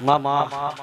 મામા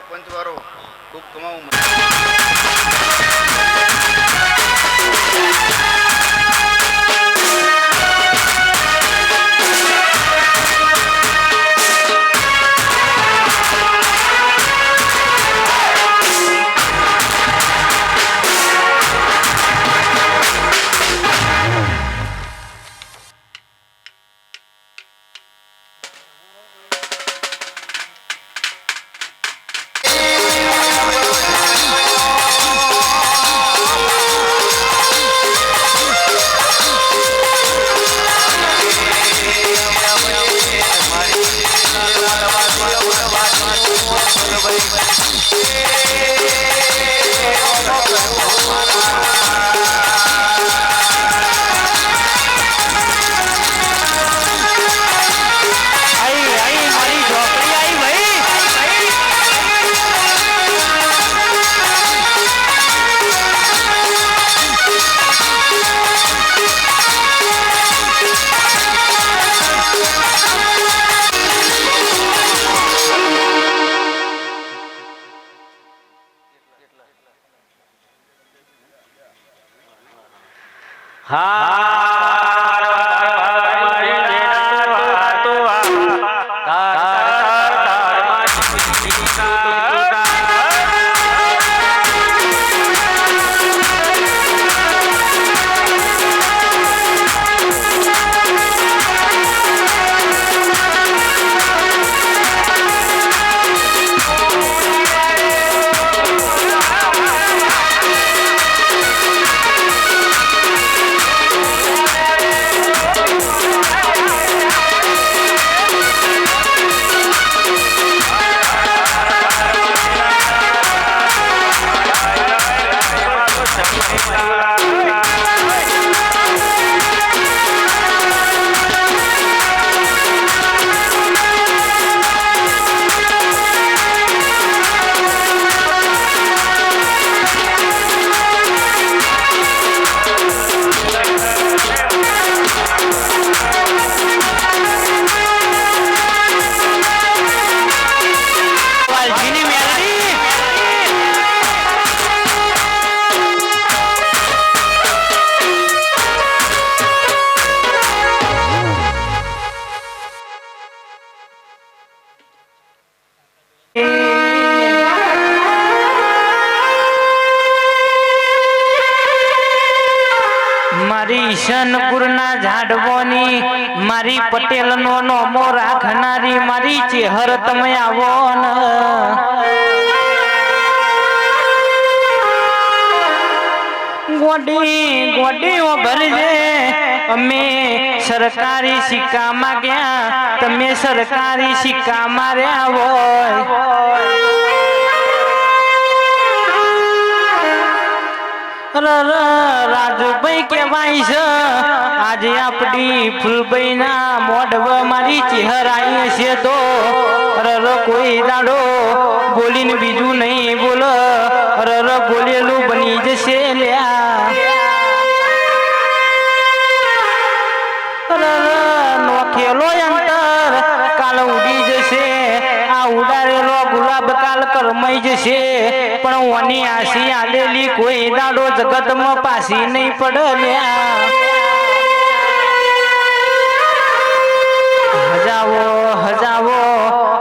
પંચવારો ખૂબ કમાવું. મારી શનપુરના ઝાડવોની મારી પટેલ નો નોમો રાખનારી મારી ચેહર તમે આવો ગોડી ગોડી ઓ ભરજે અમે સરકારી સિક્કા માંગ્યા તમે સરકારી સિક્કા માર્યા હોય રાજુભાઈ કેવાય છે આજે આપડી ફૂલભાઈ ના મોઢવ મારી ચહેરાઈ છે તો કોઈ દાડો બોલીને બીજું નહીં બોલ બોલેલું બની જશે લ્યા નોખેલો અંતર કાલ ઉડી જશે આ ઉડાડેલો ગુલાબ કાલ કરમાઈ જશે પણ ઓની આશી આલેલી કોઈ દાડો જગતમાં પાછી નહીં પડલ્યા હજાવો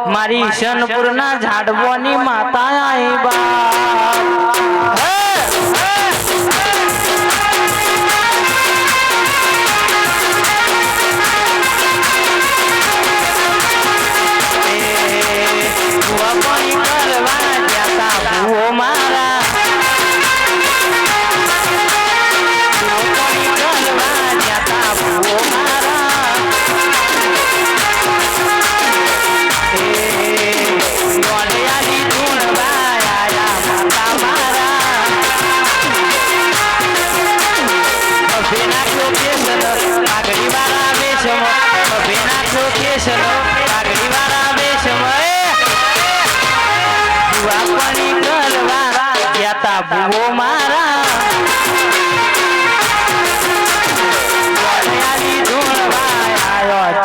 મારી શનપુરના ઝાડવોની માતા આઈ બા ભૂવો મારા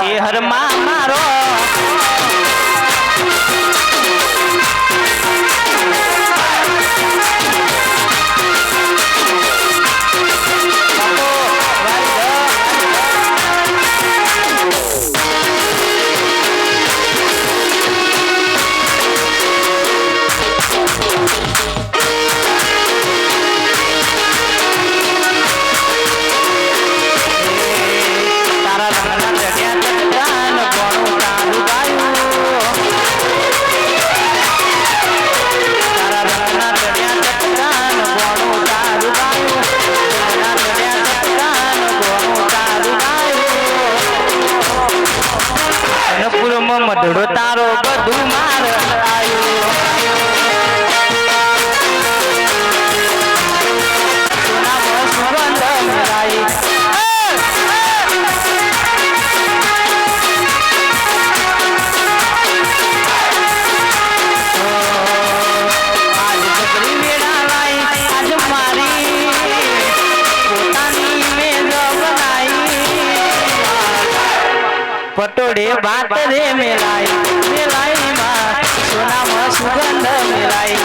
ચેહરમાં મારો મનડો તારો બધું માર આયો સોનામાં સુગંધ મેલાઈ પટોળે બાત રે મેલાઈ મેલાઈ માં સોનામાં સુગંધ મેલાઈ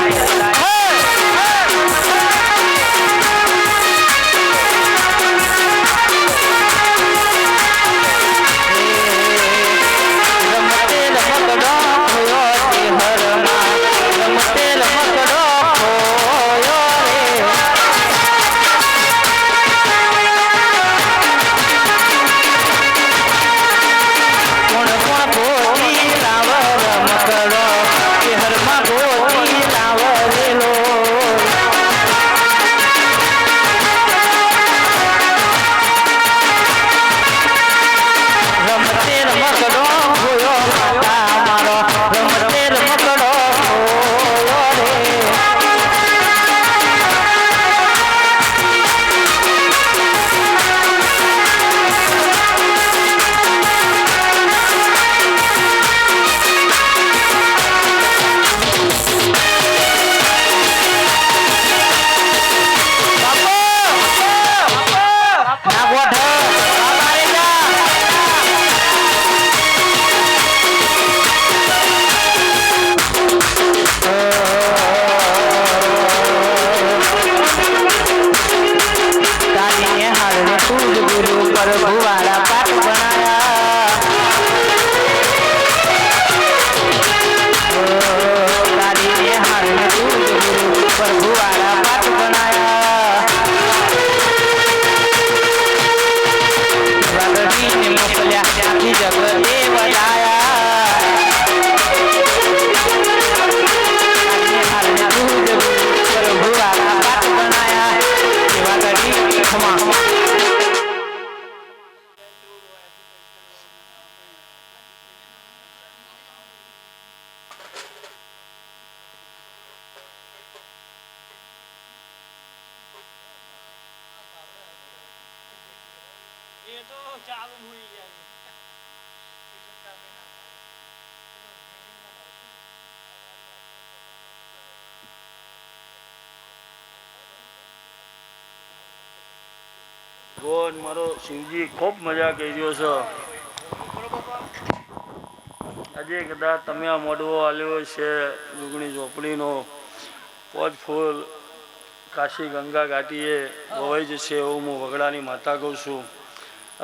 ભગવાન મારો શિવજી ખૂબ મજા કર્યો છે. આજે કદાચ તમે આ મોડવો આલ્યો છે જુગણી ઝોપડીનો 5 ફૂલ કાશી ગંગા ઘાટીએ વવાઈ જશે એવું હું વગડાની માતા કહું છું.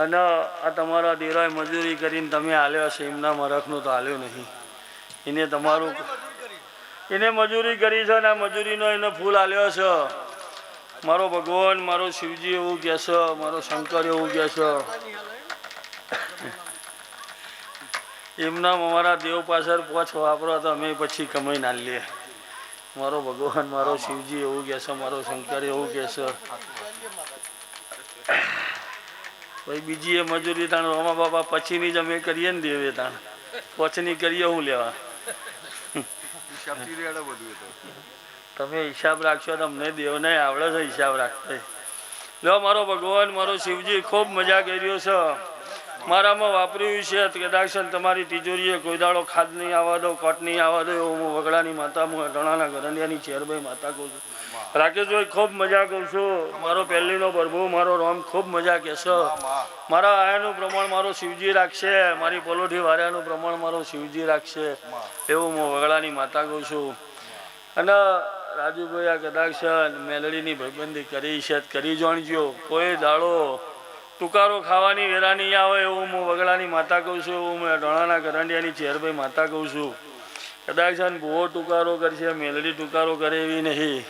અને આ તમારા દેરાએ મજૂરી કરીને તમે આલ્યો છે એમના મરખનું તો આલ્યો નહીં. એને તમારું એને મજૂરી કરી છે અને આ મજૂરીનો એને ફૂલ આલ્યો છે. મારો ભગવાન મારો શિવજી એવું કહે છે, મારો શંકર એવું કહે છે. એમના અમારા દેવ પાછળ પોછ વાપરો તો અમે પછી કમાઈ ના લઈએ. મારો ભગવાન મારો શિવજી એવું કહે છે, મારો શંકર એવું કહે છે. ભાઈ બીજી એ મજૂરી તાણ રોમા બાપા પછીની જ અમે કરીએ ને દેવે તાણ પછની કરીએ હું લેવા. તમે હિસાબ રાખશો તો અમને દેવને આવડે છે હિસાબ રાખતા. લો મારો ભગવાન મારો શિવજી ખૂબ મજા કર્યો છે. મારામાં વાપર્યું છે કદાચ તમારી તિજોરીએ કોઈ દાડો ખાદ નહીં આવવા દો, કટ નહીં આવવા દો એવું હું વગડાની માતા હું અઢણાના ગરંડિયાની ચેરભાઈ માતા કહું છું. રાકેશભાઈ ખૂબ મજા કહું છું. મારો પહેલીનો પ્રભુ મારો રામ ખૂબ મજા કહેશો. મારા આયાનું પ્રમાણ મારો શિવજી રાખશે, મારી પલોઠી વાર્યાનું પ્રમાણ મારો શિવજી રાખશે એવું હું વગડાની માતા કહું છું. અને રાજુભાઈ આ કદાચ મેલડીની ભાઈબંધી કરી છે કરી જાણજો. કોઈ દાડો તુકારો ખાવાની વેરા નહીં આવે એવું હું વગડાની માતા કહું છું. એવું મેં ઢોણાના કરંડિયાની ચેરભાઈ માતા કહું છું. કદાચ ભૂવો ટુકારો કરશે, મેલડી ટુકારો કરે એવી નહીં.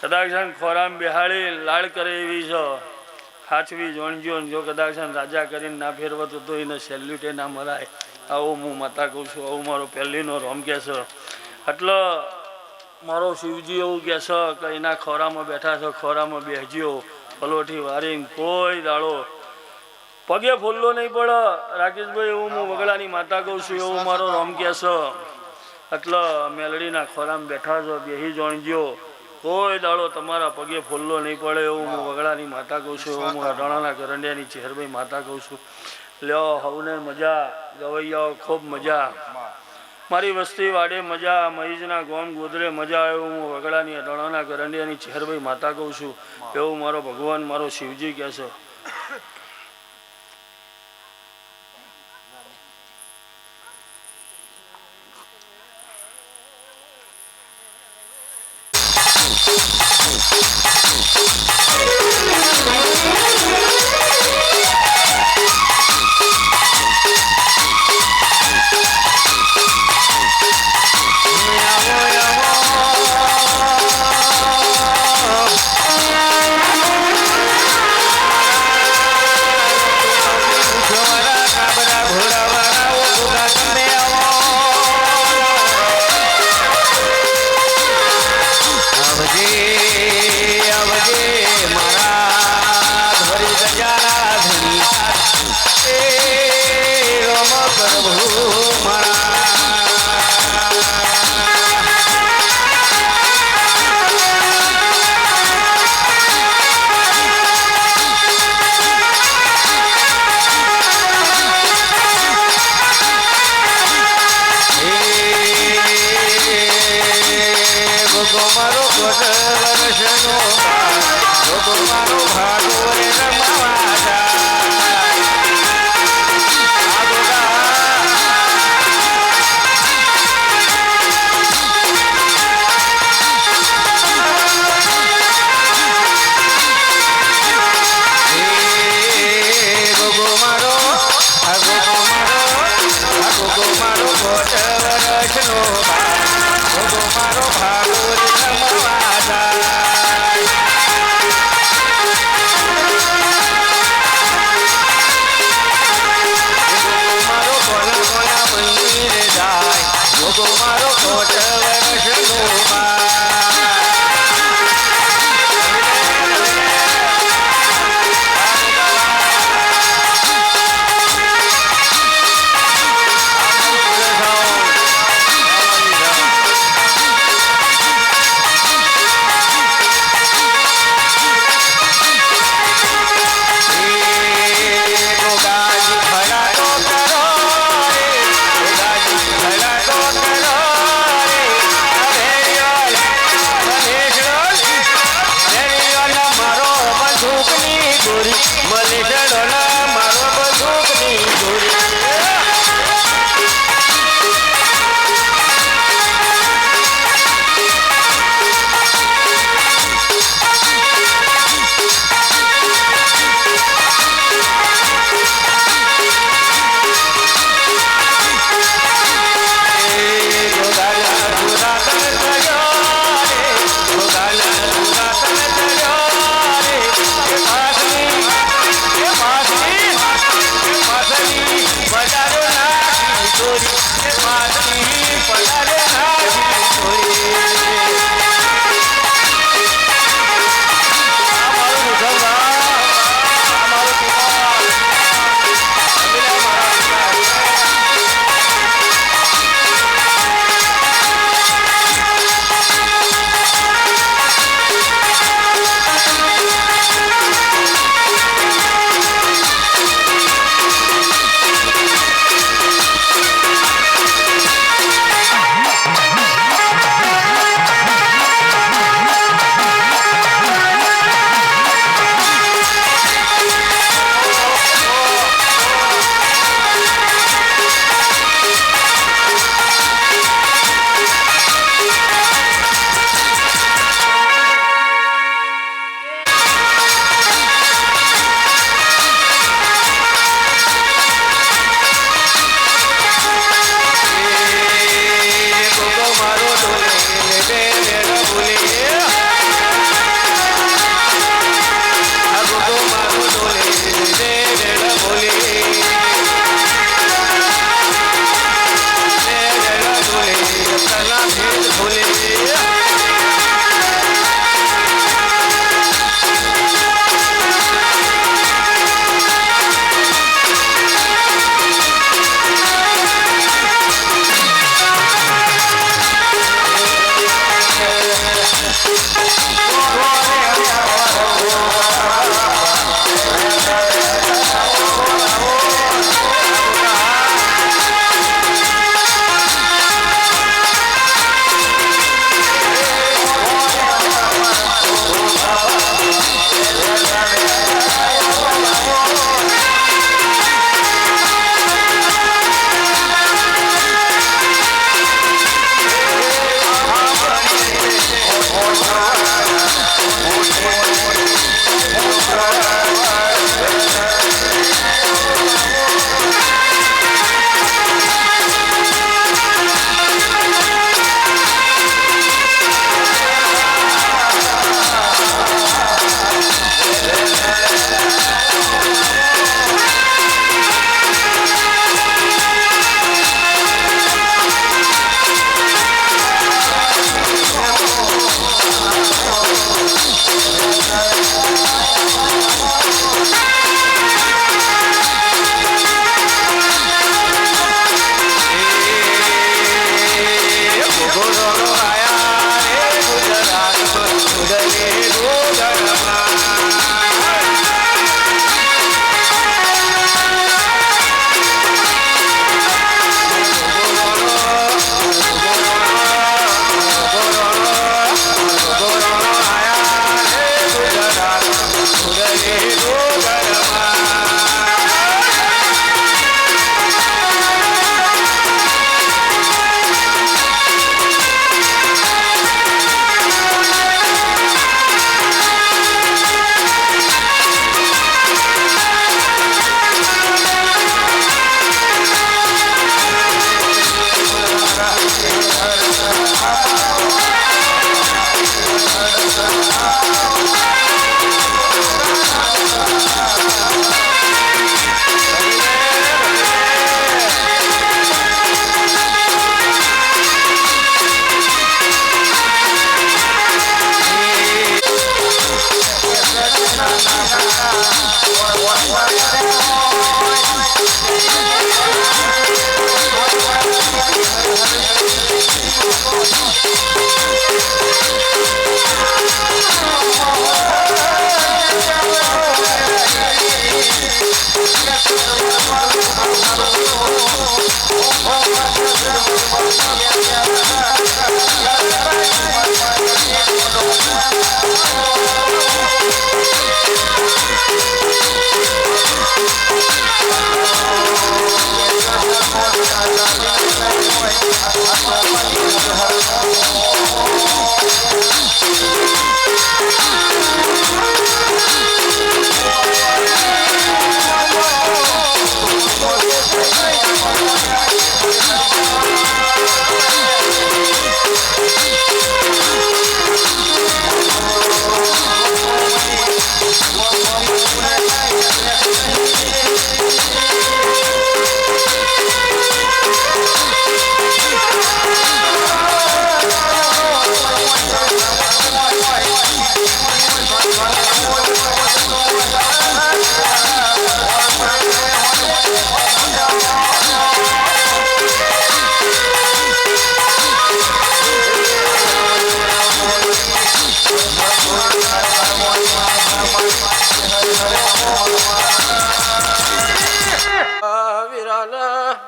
કદાચ ખોરામ બેહાડી લાડ કરે એવી છે. હાચવી જોણજો. જો કદાચ રાજા કરીને ના ફેરવત તો એને સેલ્યુટે ના મરાય આવું હું માતા કહું છું. આવું મારો પહેલીનો રોમ કહે છે. એટલે મારો શિવજી એવું કહે છે કે એના ખોરામાં બેઠા છો, ખોરામાં બેસજો. પલોઠી વારીને કોઈ દાડો પગે ફૂલલો નહીં પડે રાકેશભાઈ, એવું હું વગડાની માતા કહું છું, એવું મારો રોમ કહે છે. એટલે મેલડીના ખોરામાં બેઠા છો, બેહી જોણજો, કોઈ દાડો તમારા પગે ફૂલલો નહીં પડે, એવું હું વગડાની માતા કહું છું, એવું હું અઢાણાના કરંડિયાની ચેહરભાઈ માતા કહું છું. લ્યો હવને મજા, ગવૈયાઓ ખૂબ મજા, મારી વસ્તી વાડે મજા, મહીજના ગોમ ગોદરે મજા, એવું હું વગડાની અઢાણાના કરંડિયાની ચેહરભાઈ માતા કહું છું, એવું મારો ભગવાન મારો શિવજી કહે છે.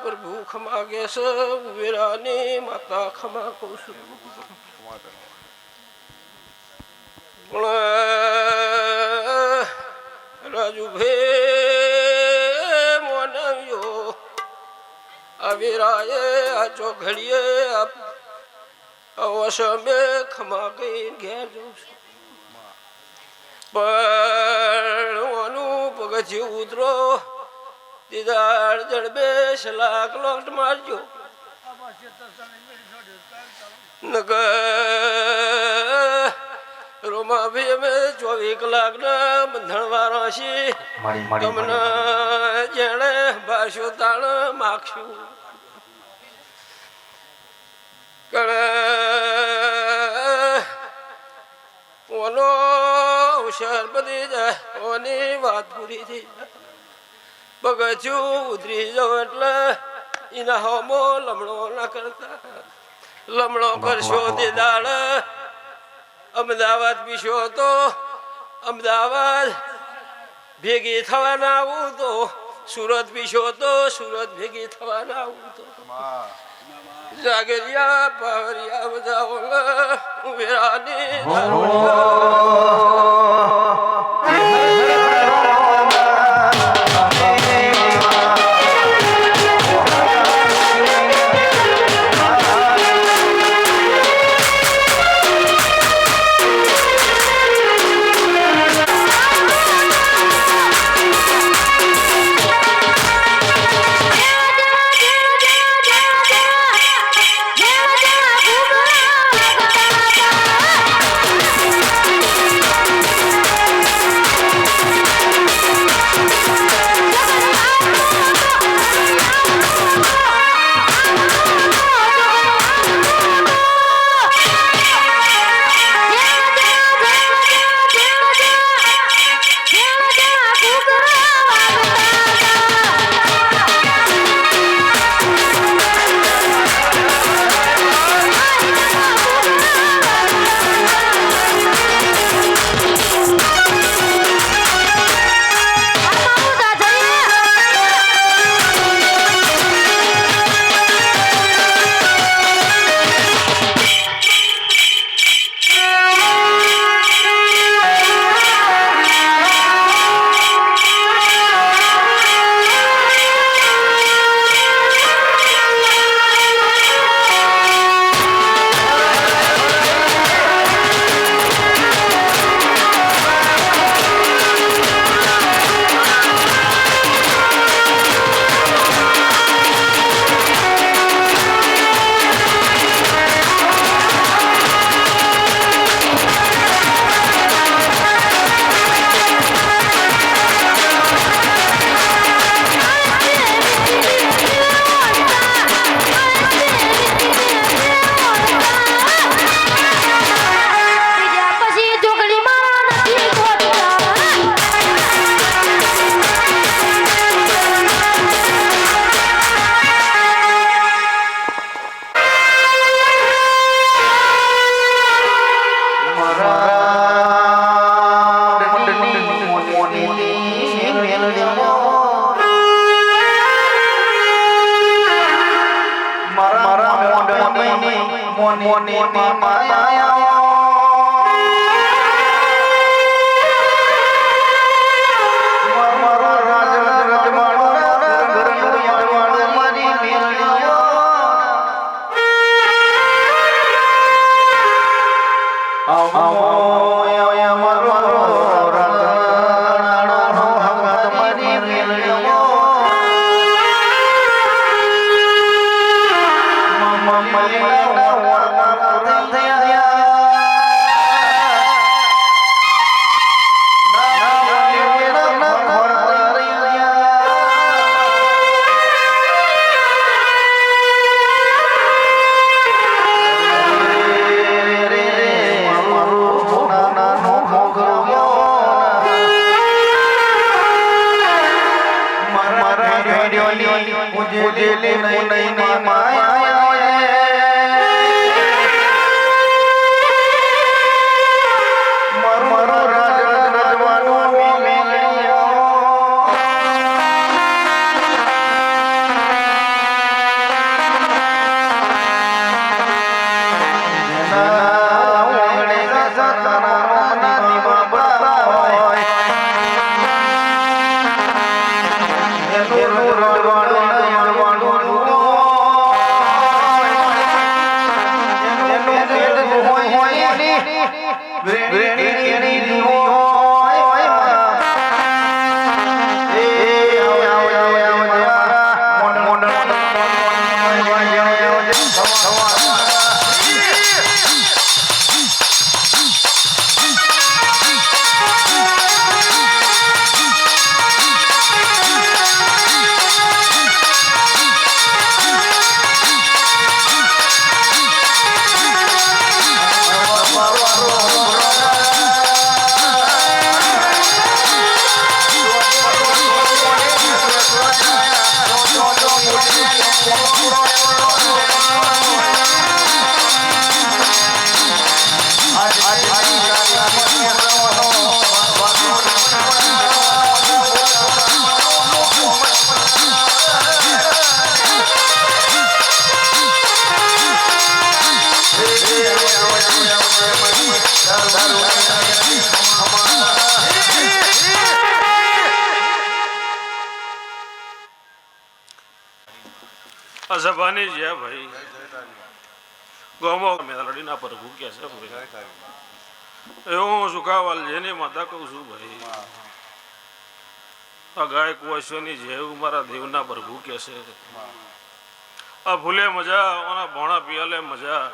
પ્રભુ ખમા કે છે વેરાની માતા ખમા કહું છું રાજુભાઈ મોનવ્યો આ વેરાએ આ ચોઘડીએ અવસમે ખમા કઈ ઘેર જઉં છું પણ પગથિયું ઉતરો દીદાર જડબે સલાક લોટ મારજો રોમા ભાઈ અમે 24 કલાકના બંધણવાળા છીએ તમને જેણે ભાષો તાણ માગશું ઓનો હોશિયાર બની જાય ઓની વાત પૂરી થઈ જાય પગથિયું ઉતરી જાવ એટલે એના હોમો લમણો ના કરતા લમણો કરશો તે દાડ અમદાવાદ પીશો તો અમદાવાદ ભેગી થવાના આવું તો સુરત પીશો તો સુરત ભેગી થવાના આવું તો જાગરિયા પાવરિયા બધા વેરાની સભાની છે ભાઈ ગોમો મેલડીના પ્રભુ કે છે ભાઈ એવું સુખાવાલ જેની માતા કહું છું ભાઈ આ ગાય કુવાસીઓની જેવું મારા દેવના પ્રભુ કે છે આ ફૂલે મજા ઓના ભોણા પિયાલે મજા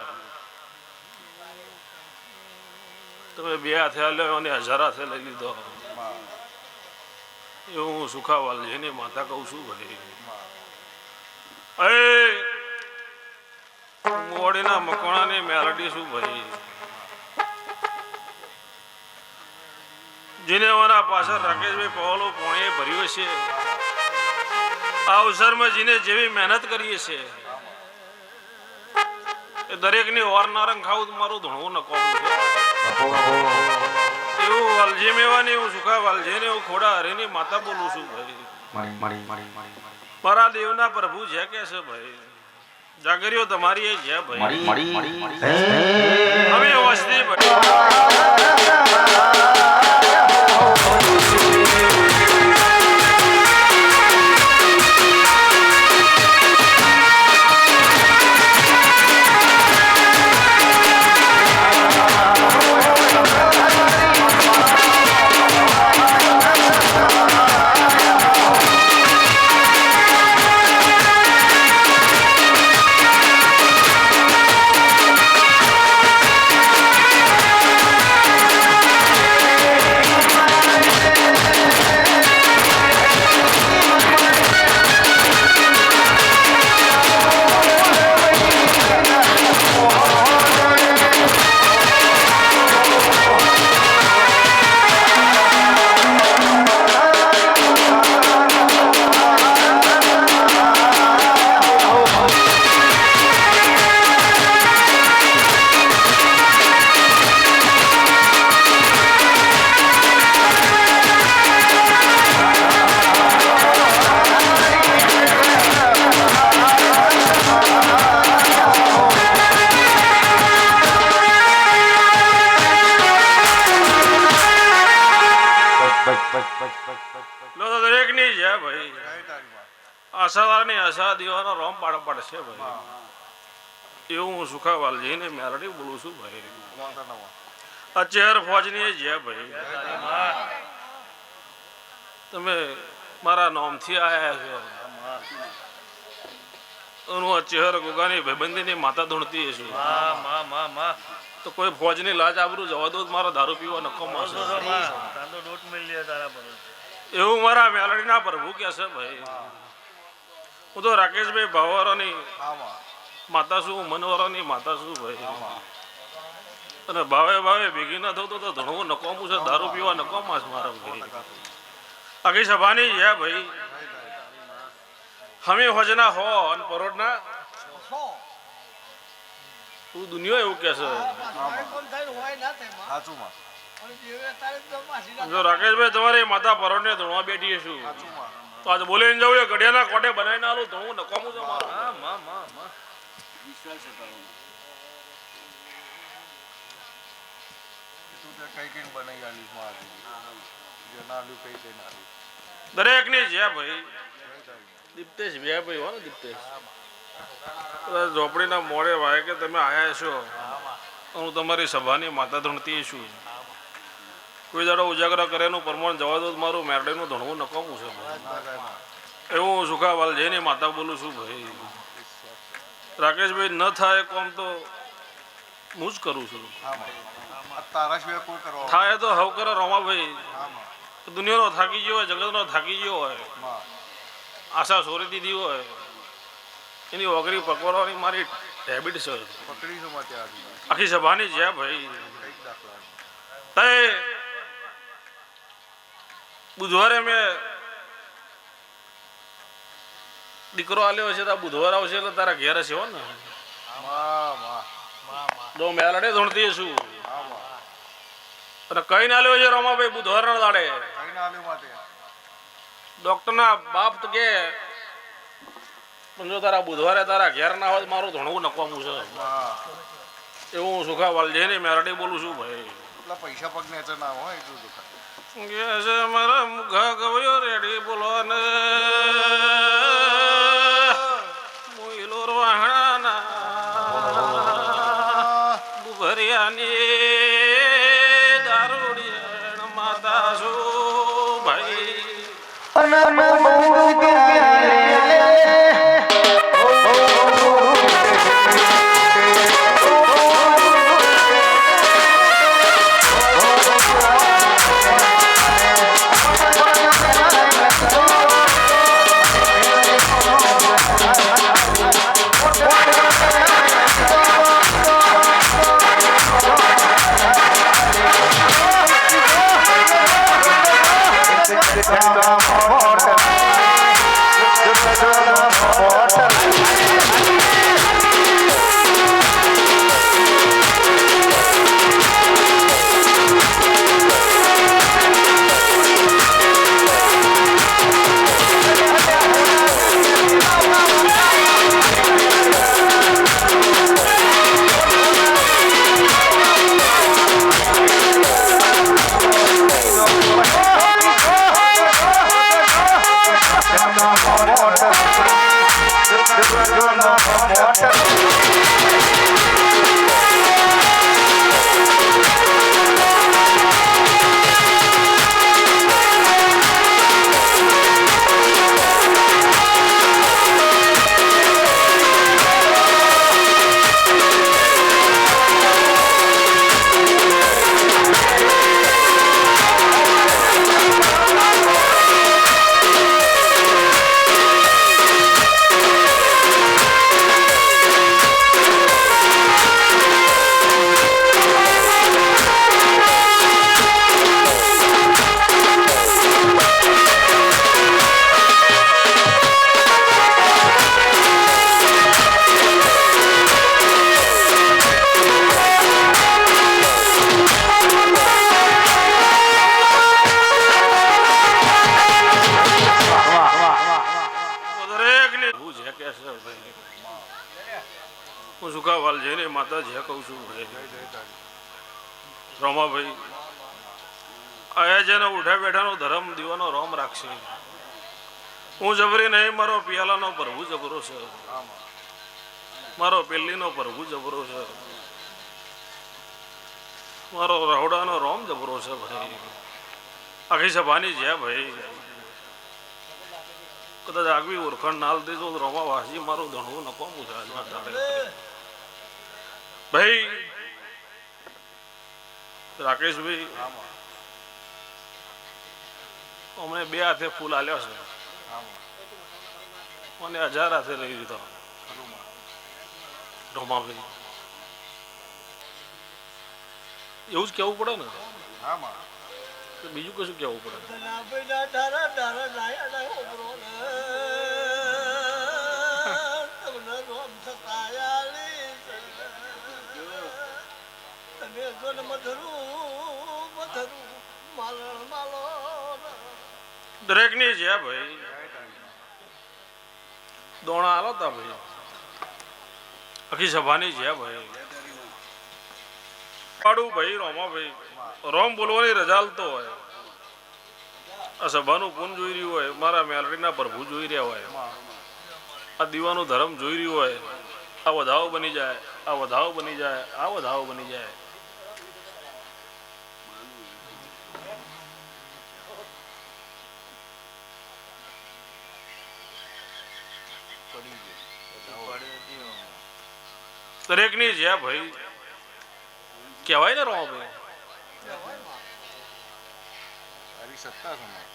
તમે બે હાથે લ્યો અને 1000 હાથે લઈ લીધો એવું સુખાવાલ જેની માતા કહું છું ભાઈ મોડીના મકોણાની મેલડી શું ભાઈ જેને મારા પાછળ રાકેશભાઈ પવાલો પોણે ભર્યો છે આ અવસરમાં જેને જેવી મહેનત કરીએ છે એ દરેકની ઓર નારંગ ખાવું મારું ધણવું નકોમું છે એવું વાલજી મેવાની એવું સુખા વાલજીને એવું ખોડા હરીની માતા બોલું છું ભાઈ મારા દેવના પ્રભુ છે કે છે ભાઈ જાગરીઓ તમારી એ છે ભાઈ અમે વસ્તી દરેકની છે ભાઈ આશાવાળાની આશા દીવાનો રોમ પાડ પડશે ભાઈ એવું હું સુખાવાલજીને મેલડી બોલું છું ભાઈ આ ચેર ફોજની છે ભાઈ તમે મારા નામથી આયા છો આ ચેહર ગોગાની ભાઈબંધીની માતા ધૂણતી હશે તો કોઈ ફોજની લાજ આબરૂ જવા દો મારો દારૂ પીવા નકો મારશે એવું મારા મેલડીના પ્રભુ કે છે ભાઈ હું તો રાકેશભાઈ ભાવવાળાની માતા છું મનવાળાની માતા છું ભાઈ અને ભાવે ભાવે ભેગી ના થતું તો ધણવું નકોમું છે દારૂ પીવા નકોમાં છે મારા ભાઈ આખી સભાની છે ભાઈ હમે હોજના હો અને પરોડના તું દુનિયા એવું કે છે જો રાકેશભાઈ તમારી માતા પરોડને ધણવા બેઠી છું તો આજે બોલીને જવું એ ગઢિયાના કોટે બનાવીને આલું ધણવું નકામું છે દરેક ની છે ભાઈ દીપ્તેશ ભાઈ હો ને દીપ્તેશ ઝોપડીના મોડે વાય કે તમે આયા છો હું તમારી સભાની માતા ધૂણતી છું. કોઈ દાડો ઉજાગરા કરેનું પ્રમાણ જવા દો મારું મેરડીનું ધણવું નકામું છે. એવું સુખાવાલ જઈને માતા બોલું છું ભાઈ. રાકેશભાઈ ન થાય કોમ તો હું જ કરું છું. થાય તો હવ કરે રમાભાઈ. દુનિયાનો થાકી ગયો હોય, જગતનો થાકી ગયો હોય, આશા છોડી દીધી હોય, એની વગરી પકડવાની મારી હેબિટ છે. આખી સભાની છે ભાઈ. બુધવારે મેં દીકરો આલ્યો છે તો બુધવાર આવશે એટલે તારા ઘેર હશે હો ને. તો મેલડે ધૂણતી છું અને કઈ ના લ્યો છે રમાભાઈ બુધવાર ના દાડે. ડોક્ટર ના બાપ તો કે જો તારા બુધવારે તારા ઘેર ના હોય મારું ધણવું નકવાનું છે. એવું હું સુખા વાલજે મેરડી બોલું છું ભાઈ. પૈસા પગ ને ના હોય એટલું મારા મુખા ગયો રેડી બોલો ને મોઈલોર વાહણા ભરિયાની દારૂડિયણ માતા છું ભાઈ. હું સુખાવાલ જઈને માતા જે કહું છું રમાભાઈ આયા જેને ઉઠા બેઠાનો ધર્મ દીવાનો રોમ રાખશે. હું જબરી નહીં, મારો પિયાલાનો પ્રભુ જબરો છે, મારો પેલીનો પ્રભુ જબરો છે, મારો રહોડાનો રોમ જબરો છે ભાઈ. આખી સભાની છે ભાઈ. કદાચ આગવી ઓળખાણ નાલ દેજો રોમા વાસી મારું ધણવું નપામું છે ભાઈ. રાકેશભાઈ અમને 2 હાથે ફૂલ આલ્યો છે, મને 1000 હાથે લઈ દીધો રોમાભાઈ. એવું જ કેવું પડે ને, બીજું કશું કેવું પડે. દરેક ની છે ભાઈ. દોણા આલો તા ભાઈ. આખી સભાની છે ભાઈ. પાડું ભાઈ રોમાભાઈ રોમ બોલવાની રજા આલતો હોય, આ સભાનું પૂન જોઈ રહ્યું હોય, મારા મેલડીના પ્રભુ જોઈ રહ્યા હોય, આ દીવાનું ધર્મ જોઈ રહ્યું હોય, આ વધાવો બની જાય આ વધાવો બની જાય, આ વધાવો બની જાય. દરેકની છે ભાઈ, કહેવાય ને રોમાભાઈ, તારી સત્તા છે મારી.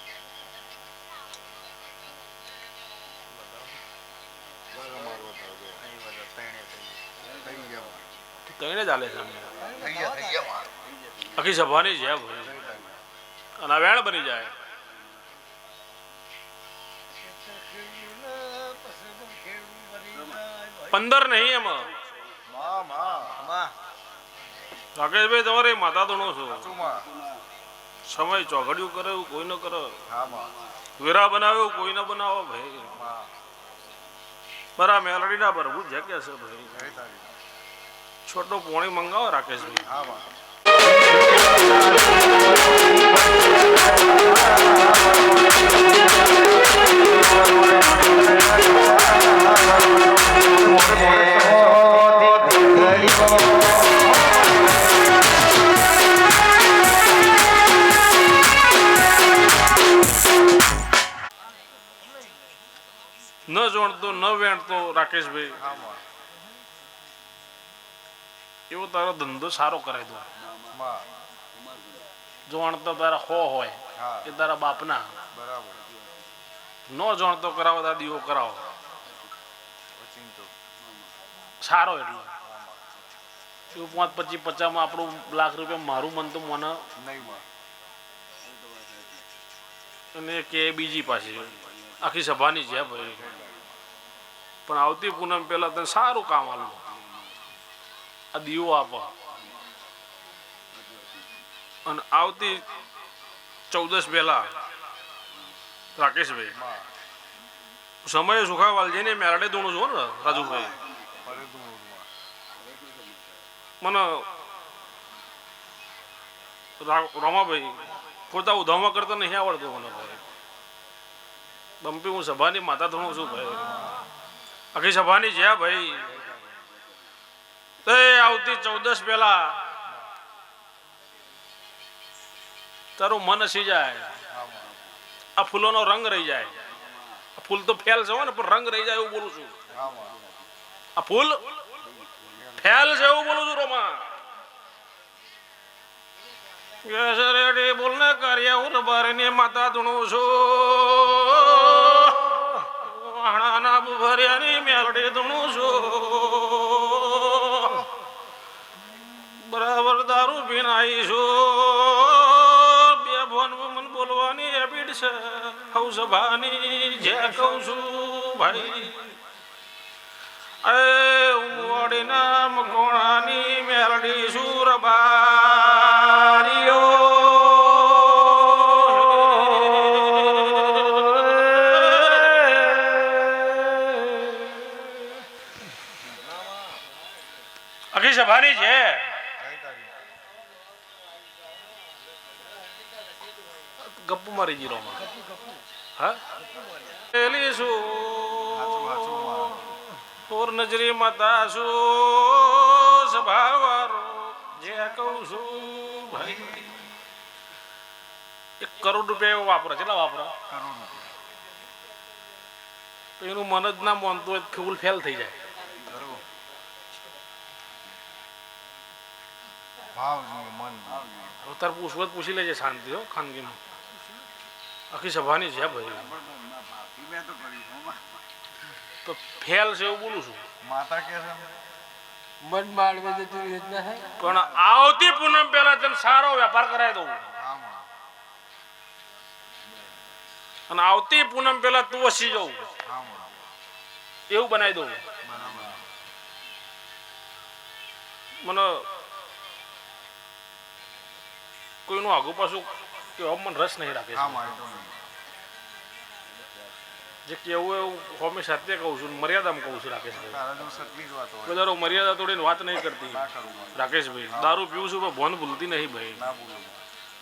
મારો બતાવો બે. થઈ ગયા મારે. કઈને ચાલે છે અમને. થઈ ગયા મારે. આખી સભાની છે ભાઈ, અને આ વેણ બની જાય. પંદર નહીં એમાં રાકેશભાઈ તમારે માતા ધણો છો. શું માં? સમય ચોઘડિયું કરે એવું કોઈ ન કરે, હા માં. વેરા બનાવે એવું કોઈ ન બનાવો ભાઈ. માં. બરા મેલડી ના ભરવું છે કે છે ભાઈ. જય તારી. છોટો પોણી મંગાવો રાકેશભાઈ. હા માં. ન જોણતો ન વેણતો રાકેશભાઈ, હા માં. એવો તારો ધંધો સારો કરાય દો. માં. જોણતો તારા હો હોય હા. એ તારા બાપના, બરાબર. ન જોણતો કરાવો તારા દીવો કરાવો ઓચિંતો. સારો. એટલો એવું 5, 25, 50 માં આપણું લાખ રૂપિયા મારું મન તો મને નહીં માં. અને કે બીજી પાસે આખી સભાની છે ભાઈ. પણ આવતી પૂનમ પહેલા તને સારું કામ આલું, આ દીવો આપો. અને આવતી 14 પહેલા રાકેશભાઈ માં. સમય સુખાવાલ જઈને મેરડે દોણું છું ને રાજુભાઈ. ફરે તું માં. મને રમાભાઈ પોતા ઉધામાં કરતા નહીં આવડતું મને ભાઈ. બમ્પી હું સભાની માતા ધણું છું ભાઈ, આખી સભાની છે ભાઈ. તો આવતી 14 પહેલા તારું મન હસી જાય, હા માં. આ ફૂલોનો રંગ રહી જાય. આ ફૂલ તો ફેલ છે ને, પણ રંગ રહી જાય એવું બોલું છું. હા માં. આ ફૂલ ફેલ છે એવું બોલું છું રોમા. રેડી બોલને કર્યા હું બારની માતા ધૂણું છું, વાણાના ભર્યાની મેલડી ધૂણું છું. બરાબર દારૂ પીને આવી છું, બે ફોન મન બોલવાની હેબિટ છે. હઉ સભાની જે કહું છું ભાઈ, એ ઉમવાડીના મકોણાની મેલડી સુરબારીઓ. આખી સભાની છે. જય તારી. ગપ્પુ મારી જીરોમાં હા એલી શું સાચું સાચું માં. તોર નજરી માતા શું સભાવારો જે કહું છું ભાઈ. 1 કરોડ રૂપિયા એવો વાપરે. કેટલા વાપરે? કરોડ રૂપિયા. તો એનું મન જ ના માનતું હોય ફૂલ ફેલ થઈ જાય. બરોબર. ભાવ જોઈએ, મન જોઈએ. હવે તાર પૂછવું પૂછી લેજે શાંતિ હો ખાનગીમાં. આખી સભાની છે ભાઈ. તો ફેલ છે એવું બોલું છું. માતા કે છે મન માળવે જતી યોજના હે. પણ આવતી પૂનમ પહેલા તને સારો વેપાર કરાવી દઉં, હા માં. અને આવતી પૂનમ પહેલા તું વસી જવું હા માં. એવું બનાવી દઉં. બરાબર. મને કોઈનું આગુ પાછું કે મને રસ નહીં રાખે. હા માં. એ તો નહીં. જે કેવું એવું હોમી સત્ય કહું છું, મર્યાદામાં કહું છું રાકેશભાઈ. તારા જો સટલી જ વાત હોય. બધારો મર્યાદા તોડીને વાત નહીં કરતી ના કરું માં. રાકેશભાઈ. દારૂ પીવું છું પણ ભોન ભૂલતી નહીં ભાઈ. ના બોલું.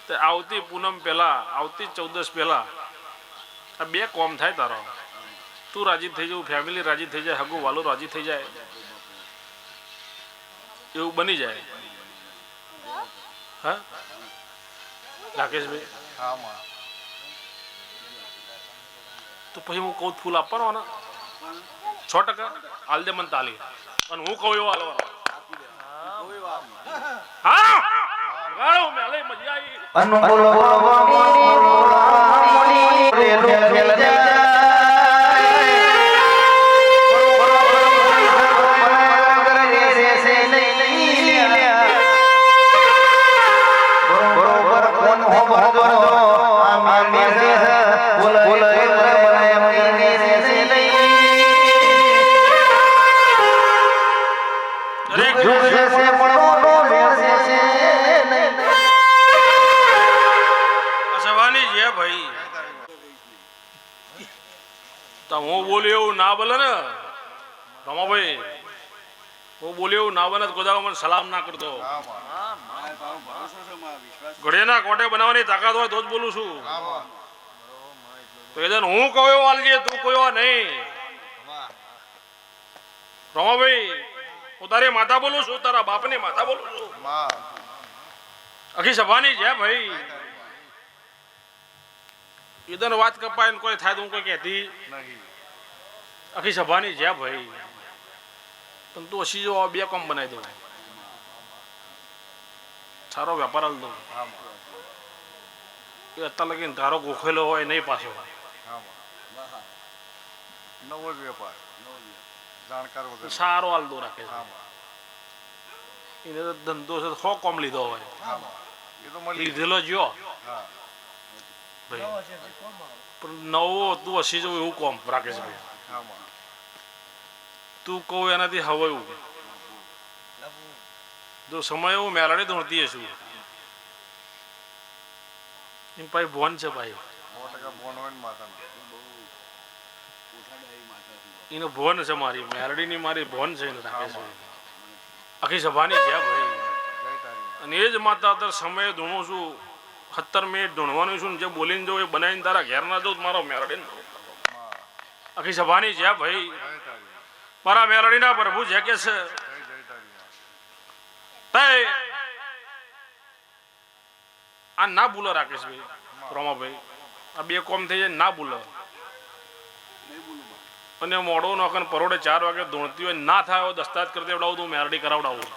તે આવતી પૂનમ પહેલા, આવતી 14 પહેલા આ 2 કોમ થાય તારો. તું રાજી થઈ જવું, ફેમિલી રાજી થઈ જાય, હગું વાલું રાજી થઈ જાય. એવું બની જાય હા રાકેશભાઈ હા માં તો પછી હું કહું ફૂલ આપવાનો ને 6% હાલ દે મને તાલી અને હું કહું એવો હાલવાનો હા ગાળો મેલે મજા આવી હું બોલ્યો એવું ના બોલે ને રમાભાઈ હું બોલ્યો એવું ના બને તો કોઈ મને સલામ ના કરતો ઘડિયાના કોટે બનાવવાની તાકાત હોય તો જ બોલું છું તો એ હું કહ્યો વાલજી તું કહ્યો નહીં રમાભાઈ હું તારી માતા બોલું છું તારા બાપની માતા બોલું છું આખી સભાની છે ભાઈ ઈદન વાત કપાય ને કોઈ થાય તો હું કોઈ કહેતી આખી સભાની છે ભાઈ પણ તું હસી જો બે કામ બનાવી દઉં સારો વેપાર હાલ દઉં એ અત્યારે લગીને તારો ગોખેલો હોય નહીં પાછો નવો જ વેપાર જાણકાર વગર સારો હાલ દઉં રાખે છે એને તો ધંધો છે હો કોમ લીધો હોય એ તો મળી લીધેલો જો ભાઈ પણ નવો તું હસી જવું એવું કોમ રાકેશભાઈ તું કહું એનાથી હવાયું જો સમય એવું મેલાડી દોડતી હશું એમ ભાઈ ભોન છે ભાઈ 100% બોન હોય ને માતાનો એનો ભોન છે મારી મેલડીની મારી ભોન છે એને રાકેશભાઈ આખી સભાની છે ભાઈ અને એ જ માતા અત્યારે સમયે ધૂણું છું 17 મિનિટ ધૂણવાનું છું ને જે બોલીને જો એ બનાવીને તારા ઘેર ના જવું મારો મેલડી આખી સભાની છે ભાઈ મારા મેલડીના પ્રભુ છે કે છે આ ના ભૂલો રાકેશભાઈ રોમાભાઈ આ બે કોમ થઈ જાય ના ભૂલો અને મોડો નોકન પરોડે 4 વાગે ધોણતી હોય ના થાય દસ્તાવેજ કરી દેવડાવું તું મેરડી કરાવડાવું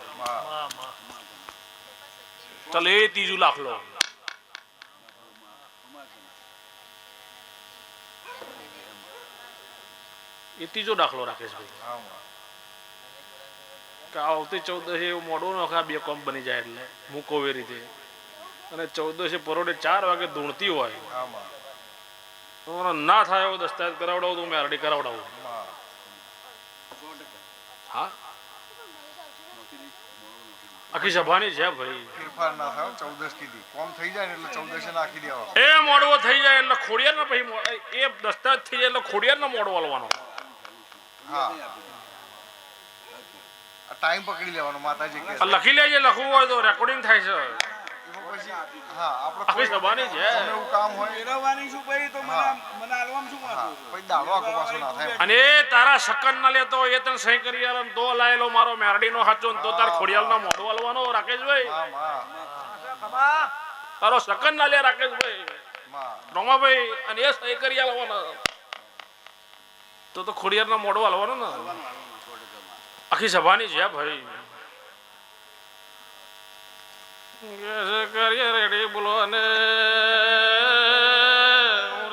ચાલ એ ત્રીજું લાખલો એ ત્રીજો દાખલો રાકેશભાઈ કે આવતી 14 એવું મોડું નોખા બે કોમ બની જાય એટલે મૂકો એ રીતે અને 14 પરોડે 4 વાગે ધૂણતી હોય ના થાય એવો દસ્તાવેજ કરાવડાવું તો મેરડી કરાવડાવું હા આખી સભાની છે ભાઈ ફેરફાર ના થાય 14 કીધી કોમ થઈ જાય ને એટલે 14 નાખી દેવા એ મોડવો થઈ જાય એટલે ખોડિયાર ને પછી એ દસ્તાવેજ થઈ જાય એટલે ખોડિયાર ને મોડવો આલવાનો હા ટાઈમ પકડી લેવાનો માતાજી કે લખી લેજે લખવું હોય તો રેકોર્ડિંગ થાય છે હા આપણે આખી સભાની છે એવું કામ હોય મેળવવાની શું ભાઈ તો મને આલવામાં શું વાંધો છે પછી દાડો આખો પાછો ના થાય અને તારા શકન ના લેતો એ તને સહી કરી આલે તો લાયેલો મારો મેરડી નો હાચો તો તાર ખોડિયાલ ના મોઢો આલવાનો રાકેશભાઈ તારો શકન ના લે રાકેશભાઈ રોમાભાઈ અને એ સહી કરી આલવાનો તો ખોડિયાર ના મોઢો આલવાનો ને આખી સભાની છે ભાઈ કરીએ રેડી બોલો અને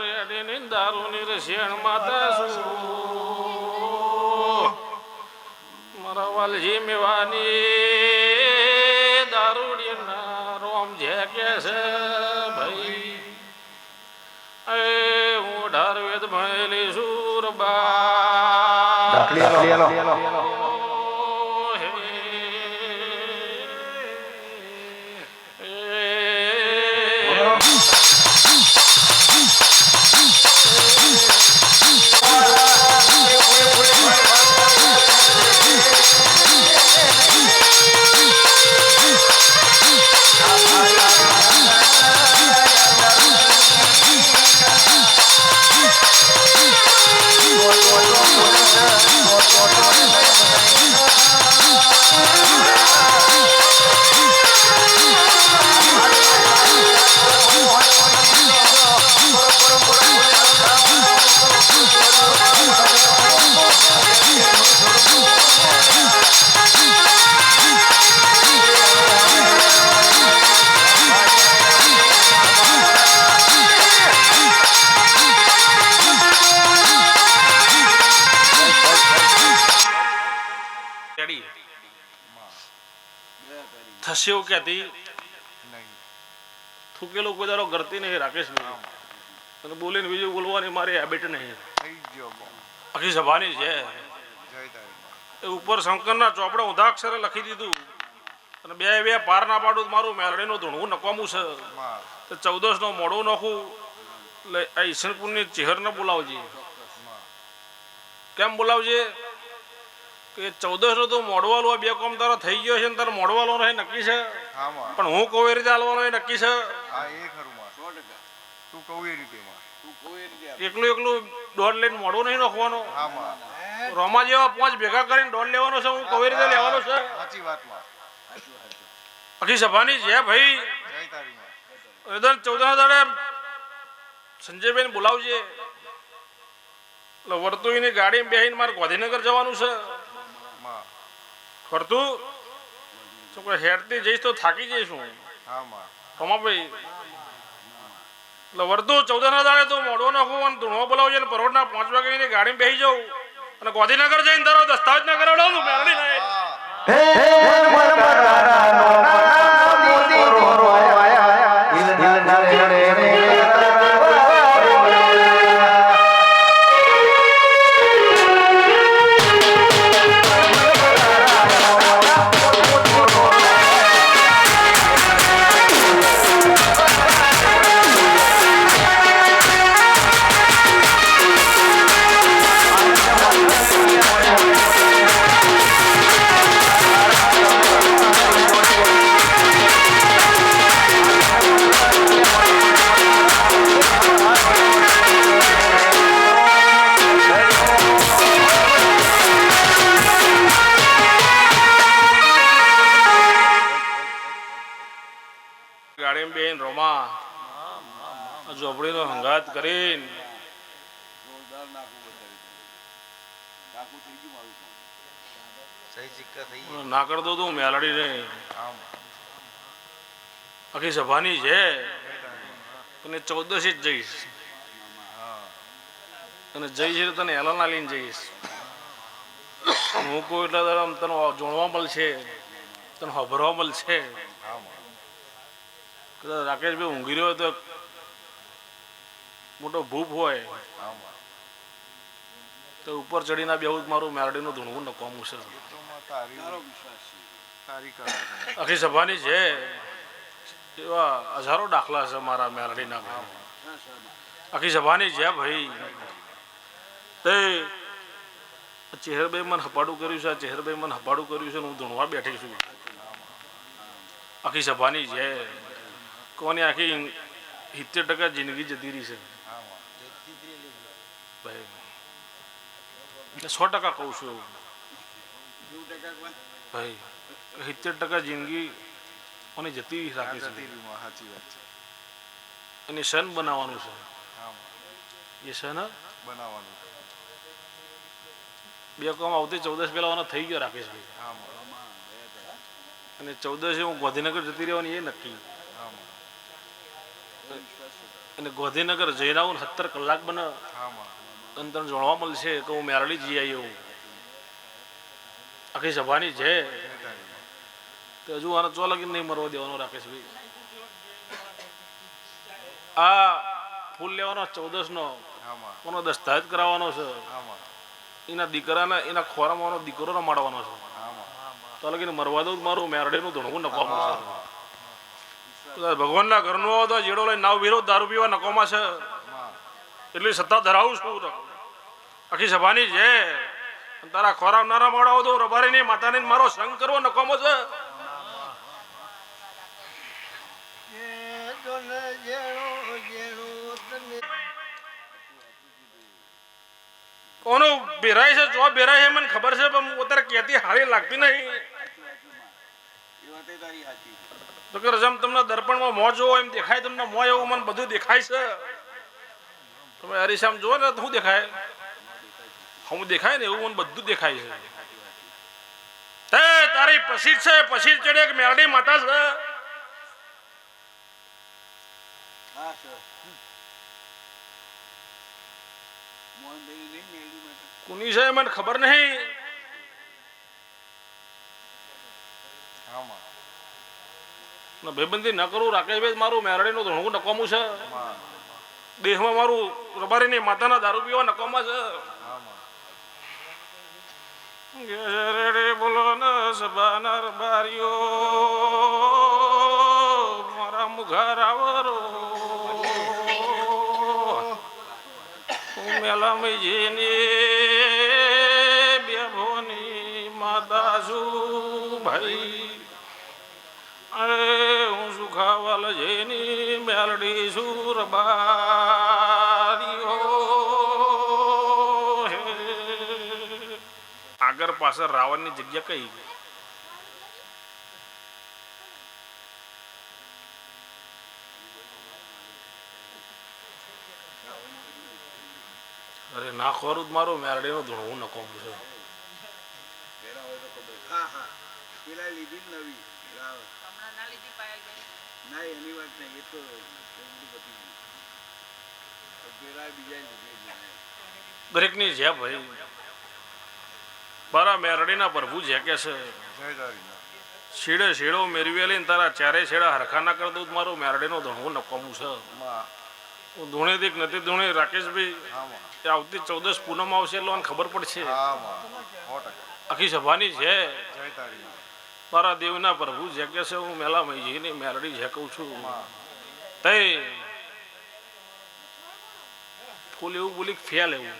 રેડી ની દારૂ ની રસિયણ માતા છું મારા વાલજી મેવાની દારૂડી ના રોમ જે કે છે ભાઈ એ હું ઢાર વેદ ભણેલી સુરબા What? થશે એવું કહેતી નહીં. થૂકેલું કોઈ દારો કરતી નહીં રાકેશભાઈ. અને બોલીને બીજું બોલવાની મારી હેબિટ નહીં. થઈ ગયો બહુ. આખી સભાની છે જય તારી માં. એ ઉપર શંકરના ચોપડે ઊંધા અક્ષરે લખી દીધું અને બે પાર ના પાડું તો મારું મેલડીનું ધૂણવું નકામું છે. માં. તો 14નો મોડું નાખું એટલે આ ઈશનપુરની ચેહરને બોલાવજે. કેમ બોલાવજે કે 14નો તો મોડવાલો બે કોમ તારો થઈ ગયો છે ને તારો મોડવાલો નહીં નક્કી છે. હા માં. પણ હું કોઈ રીતે હાલવાનો એ નક્કી છે. હા એ ખરું માં. 100%. તું કહું એ રીતે માં. તું કોઈ રીતે એકલું દોડ લઈને મોડું નહીં નાખવાનો. હા માં. રોમા જેવા 5 ભેગા કરીને દોડ લેવાનો છે. હું કોઈ રીતે લેવાનો છે. સાચી વાત માં. આખી સભાની છે ભાઈ. જય તારી માં. એદર 14ના દાડે સંજયભાઈને બોલાવજે. એટલે વર્તુની ગાડીમાં બેસીને મારે ગાંધીનગર જવાનું છે. માં. ફરતું શું કોઈ હેડતી જઈશ તો થાકી જઈશ હું. હા માં. રમાભાઈ એટલે વર્તુ 14ના દાડે તો મોડો નાખું અને ધૂણો બોલાવજે ને પરોઢના 5 વાગ્યાની ગાડીમાં બેસી જાઉં અને ગાંધીનગર જઈને તારો દસ્તાવેજ ના કરાવડાવું મેળવી નહીં. ગાડીમાં બેન રોમા ઝોપડીનો હંગાત કરીને જોરદાર નાખું બતાવી નાખું થઈ ગયું મારું કામ. સહી સિક્કા થઈ ગયા. ના કર દો તું મેલડી ને હા માં. આખી સભાની છે અને 14 જ જઈશ હા. અને જઈશ એટલે તને એલાના લઈને જઈશ. હું કોઈ એટલે તને જોણવા મળશે તને હભરવા મળશે. હા માં. કદાચ રાકેશભાઈ ઊંઘી રહ્યો તો મોટો ભૂપ હોય હા માં. તો ઉપર ચડીને બેહું મારું મેરડીનું ધૂણવું નકામું છે. તો માં તારી તારો વિશ્વાસ છે. તારી કળા છે. આખી સભાની છે એવા હજારો દાખલા છે મારા મેરડીના. આખી સભાની છે ભાઈ. તે ચેહરભાઈ મને હપાડું કર્યું છે. ચેહરભાઈ મને હપાડું કર્યું છે. હું ધૂણવા બેઠી છું. આખી સભાની છે કોની આખી 70% જિંદગી જતી રહી છે હા માં. ભાઈ. 100% કહું છું એવું 90% ભાઈ. 70% જિંદગી કોની જતી રાખી છે. જતી રહી માં. સાચી વાત છે. એની સન બનાવવાનું છે. હા માં. એ સન બનાવવાનું. બે કામ આવતી 14 પહેલા થઈ ગયો રાકેશભાઈ. હા માં. અને 14 હું ગાંધીનગર જતી રહેવાની એ નક્કી. હા માં. અને ગાંધીનગર જઈને આવું 70 કલાક બને હા માં. અને તને જાણવા મળશે કે હું મેરડી જઈ આવી એવું. આખી સભાની છે જય તારી માં. તો હજુ આને ચો લગીને નહીં મરવા દેવાનો રાકેશભાઈ. આ ફૂલ લેવાનો 14નો હા માં. કોનો દસ્તાવેજ કરાવવાનો છે. હા માં. એના દીકરાને એના ખોરામાં દીકરો રમાડવાનો છે. હા માં. તો લગીને મરવા દઉં મારું મેરડીનું ધૂણવું નકામું છે. ભગવાનના ઘરનું આવો તો જેડો લઈને નાવ વિરોધ દારૂ પીવા નકામા છે. માં. એટલી સત્તા ધરાવું છું. આખી સભાની છે તારા ખોરાક નારા મોડાવો તો રબારીની માતાની મારો સંગ કરવો નકામો છે. કોનું બેરાય છે જો બેરાય છે મને ખબર છે પણ હું અત્યારે કહેતી હારી લાગતી નહીં. એ વાતે તારી સાચી છે. તો કે રજમ તમને દર્પણમાં મોં જોવો એમ દેખાય તમને મોં એવું મને બધું દેખાય છે. તમે હરીસામ જુઓ ને તો શું દેખાય હું દેખાય ને એવું મને બધું દેખાય છે. તે તારી પછી છે પછી ચડે એક મેરડી માતા છે. હા સર મોહનભાઈ નહીં મેળવી માટે કોની છે મને ખબર નહીં. હા માં. ને ભાઈબંધી ન કરું રાકેશભાઈ મારું મેરડીનું ધોણું નકોમું છે દેહમાં મારું રબારીની માતાના દારૂ પીવા નકોમાં છે રેડે બોલો ન સબાના રબારીઓ મારા મુઘારાવરો મેલામજીની બેભોની માતા છું ભાઈ અરે હું સુખાવાલ જેની મેલડી સુરબારીઓ આગળ પાછળ રાવણની જગ્યા કઈ અરે ના ખોરું જ મારું મેરડીનું ધૂણવું નકોમ છે દરેકની છે ભાઈ મારા મેરડીના પ્રભુ જે કે છે શેડે શેડો મેરવેલી તારા ચારે છેડા હરખા ના કરી દઉં મારું મેરડીનું ધૂણવું નકોમું છે હું ધૂણે દીક નથી ધૂણે રાકેશભાઈ આવતી 14 પૂનમ આવશે એટલે ખબર પડશે આખી સભાની છે મારા દેવના પ્રભુ જે કે છે હું મેલા મહીજીની મેરડી જે કહું છું તે ફૂલ એવું બોલી ફેલ એવું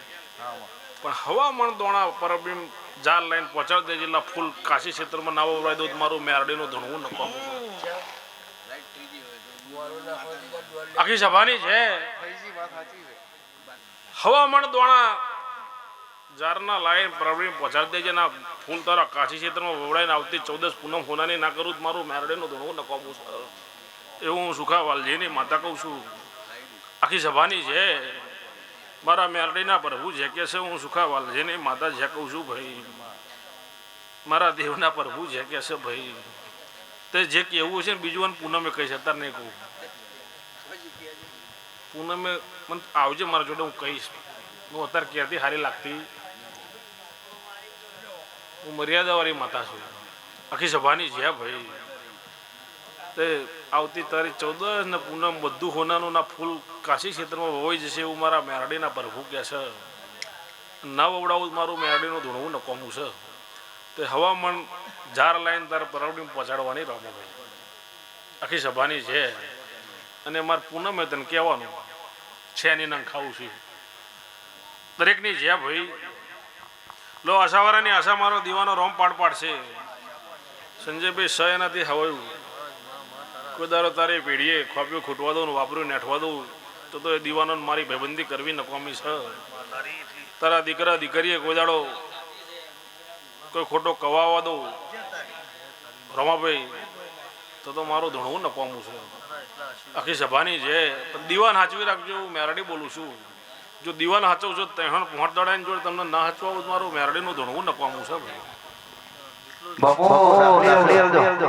પણ હવામાન દોણા પરબીમ જાર લાઈન પહોંચાડી દે જેટલા ફૂલ કાશી ક્ષેત્રમાં ના વવરાઈ દઉં મારું મેરડીનું ધણવું નકોમ આખી સભાની છે હવામાન દોણા જારના લાઈન પ્રવીણ પહોંચાડી દેજે ના ફૂલ તારા કાશી ક્ષેત્રમાં વવડાઈને આવતી 14 પૂનમ હોનાની ના કરું મારું મેરડીનું ધોણું નકોમું છે એવું હું સુખા વાલજીની માતા કહું છું આખી સભાની છે મારા મેરડીના પ્રભુ જે કે છે હું સુખા વાલજીની માતા જે કહું છું ભાઈ મારા દેવના પ્રભુ જે કે છે ભાઈ તે જે કહેવું છે ને બીજું પૂનમે કહીશ અત્યારે નહીં કહું પૂનમે મને આવજે મારા જોડે હું કહીશ હું અત્યારે કહેતી સારી લાગતી હું મર્યાદાવાળી માતા છું આખી સભાની છે ભાઈ તે આવતી તારીખ 14 ને પૂનમ બધું હોનાનું ના ફૂલ કાશી ક્ષેત્રમાં વવાઈ જશે એવું મારા મેરડીના પ્રભુ કહે છે ના વવડાવું મારું મેરડીનું ધૂણવું નકોમું છે તે હવામાન જાર લાઈન તારે પરવડી પહોંચાડવાની રામાભાઈ આખી સભાની છે અને મારે પૂનમે તને કહેવાનું છે એની નંગ ખાવું છે દરેકની છે ભાઈ લો આશાવાળાની આશા મારો દીવાનો રોમ પાડશે સંજયભાઈ સ એનાથી હવાયું કોઈ દારો તારે પેઢીએ ખોપ્યું ખૂટવા દઉં વાપર્યું નેઠવા દઉં તો એ દીવાનો મારી ભાઈબંધી કરવી નકોમી છે તારા દીકરા દીકરીએ કોઈ દાડો કોઈ ખોટો કવાવા દઉં રમાભાઈ તો મારું ધણવું નકોમું છે આખી સભાની છે દીવાન હાચવી રાખજો મેરડી બોલું છું જો દીવાન હાચવું છો તહેણ પહોંચ દડાઈને જોડે તમને ના હાચવા મારું મેરડીનું ધણવું નકોમું છે ભાઈ